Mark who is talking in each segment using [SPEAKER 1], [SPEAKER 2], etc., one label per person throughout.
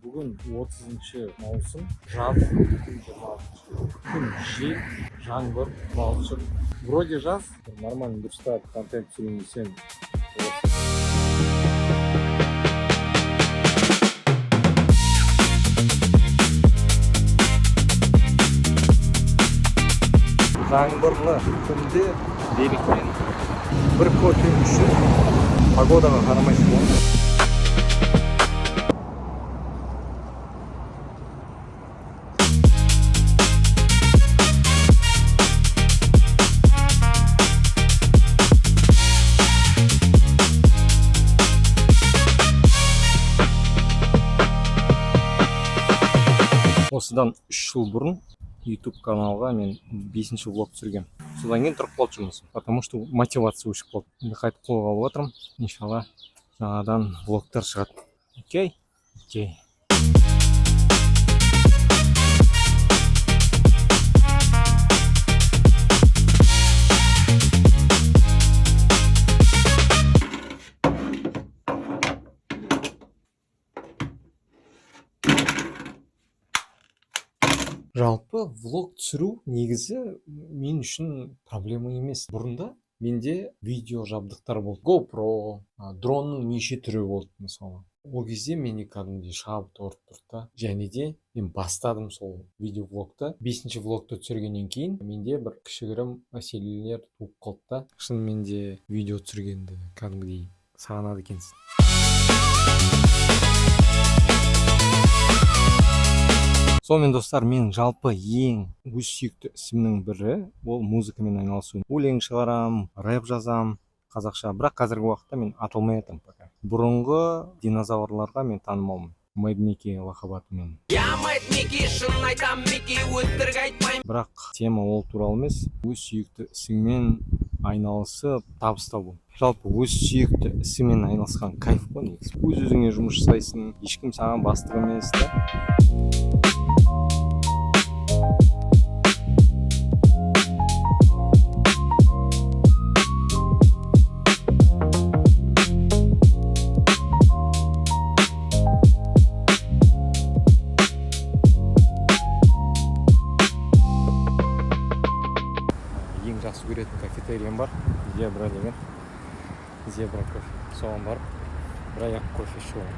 [SPEAKER 1] Бүгін 30 маусым, жаз, күн 26. Күн жел, жаңбыр, балшық. Вроде жаз, нормально дұрыстап контент түсірейін десем. Жаңбырлы күнде делікпен бір кофе үшін погодаға қарамайсың ғой. Осыдан 3 жыл бұрын YouTube каналға мен 5-ші влог түсіргем. Содан кейін тұрып қалды жұмысым, потому что мотивация өшіп қалды. Енді қайтып қолға алып отырмын. Иншалла жаңадан влогтар шығады. Окей? Жалпы влог түсіру негізі мен үшін проблема емес. Бұрында менде видео жабдықтар болды. GoPro, дронның неше түрі болды мысалы. Ол кезде мен кәдімгідей шабыт ұрып тұрды. Және де мен бастадым сол видеоблогты. 5-ші влогты түсіргеннен кейін менде бір кішігірім мәселелер туып қалды. Шынымен де видео түсіргенді кәдімгідей сағынады екенсің. Сонымен достар, мен жалпы ең өз сүйікті ісімнің бірі ол музыкамен айналысу. Өлең шығарам, рэп жазам, қазақша. Бірақ қазіргі уақытта мен атылмай жатырмын пока. Бұрынғы динозаврларға мен танымалмын. Мэйд Мики лақабатымен. Бірақ тема ол туралы емес, өз сүйікті ісіңмен айналысып табыс табу. Жалпы өз сүйікті ісіңмен айналысқан кайф қой негізі. Өз-өзіңе жұмыс жасайсың, ешкім саған бастық емес та. Ең жақсы көретін кафетериям бар, Зебра деген. Зебра кофе. Соған барып, бір аяқ кофе ішуім.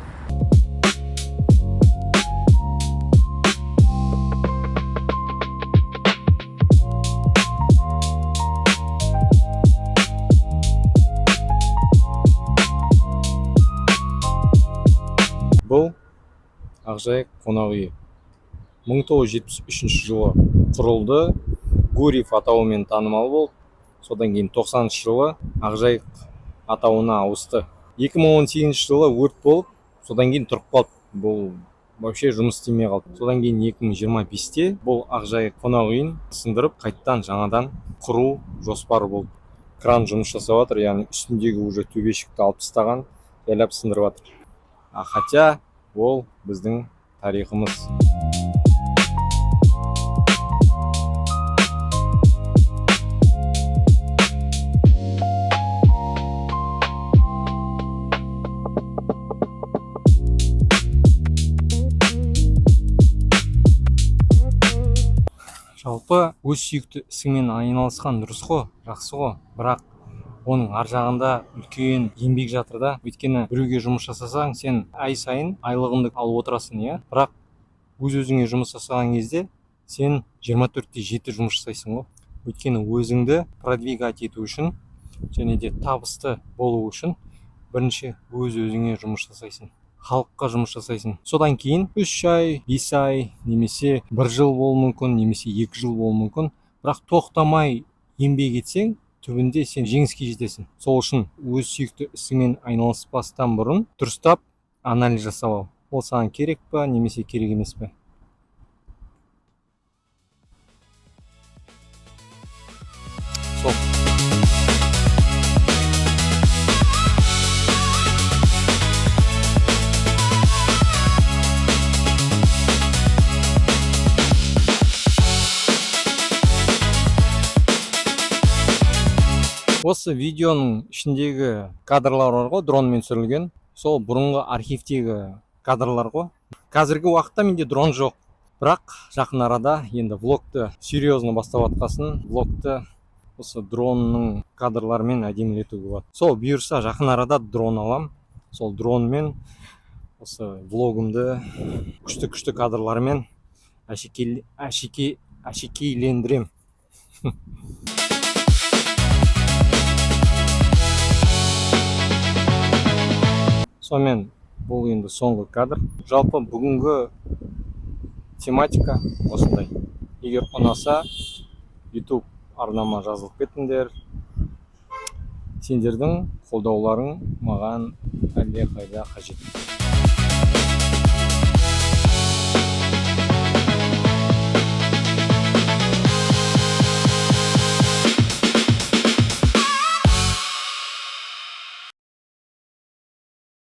[SPEAKER 1] Бұл Ақжайық қонақ үйі. 1973 жылы құрылды. Гурьев атауымен танымал болды. Содан кейін 90 жылы Ақжайық атауына ауысты. 2018 жылы өрт болып, содан кейін тұрып қалды. Бұл вообще жұмыс істемей қалды. Содан кейін 2025-те бұл Ақжайық қонақ үйін сындырып, қайттан жаңадан құру жоспары болды. Кран жұмыс жасап жатыр, яғни үстіндегі уже төбешікті алып тастаған, жайлап сындырып жатыр. Хотя ол біздің тарихымыз. Жалпы өз сүйікті ісіңмен айналысқан дұрыс қой, жақсы ғой. Бірақ оның ар жағында үлкен еңбек жатыр да. Өйткені біреуге жұмыс жасасаң, сен ай сайын айлығыңды алып отырасың, иә. Бірақ өз-өзіңе жұмыс жасаған кезде сен 24/7 жұмыс жасайсың ғой. Өйткені өзіңді продвигать ету үшін және де табысты болу үшін бірінші өз-өзіңе жұмыс жасайсың. Халыққа жұмыс жасайсың. Содан кейін 3 ай, 5 ай, немесе 1 жыл болуы мүмкін, немесе 2 жыл болуы мүмкін. Бірақ тоқтамай еңбек етсең, түбінде сен жеңіске жетесің. Сол үшін өз сүйікті ісіңмен айналыспастан бұрын дұрыстап анализ жасап ал. Ол саған керек па, немесе керек емес пе? Сол. Осы видеоның ішіндегі кадрлар бар ғой, дронмен түсірілген. Сол бұрынғы архивтегі кадрлар ғой. Қазіргі уақытта менде дрон жоқ, бірақ жақын арада енді влогты серьезно бастап жатқасын, влогты осы дронның кадрларымен әдемілетуге болады. Сол бұйырса жақын арада дрон алам, сол дронмен осы влогымды күшті кадрлармен әшекейлендірем. Сонымен бұл енді соңғы кадр. Жалпы бүгінгі тематика осындай. Егер ұнаса, YouTube арнама жазылып кетіңдер. Сендердің қолдауларың маған әлдеқайда қажет.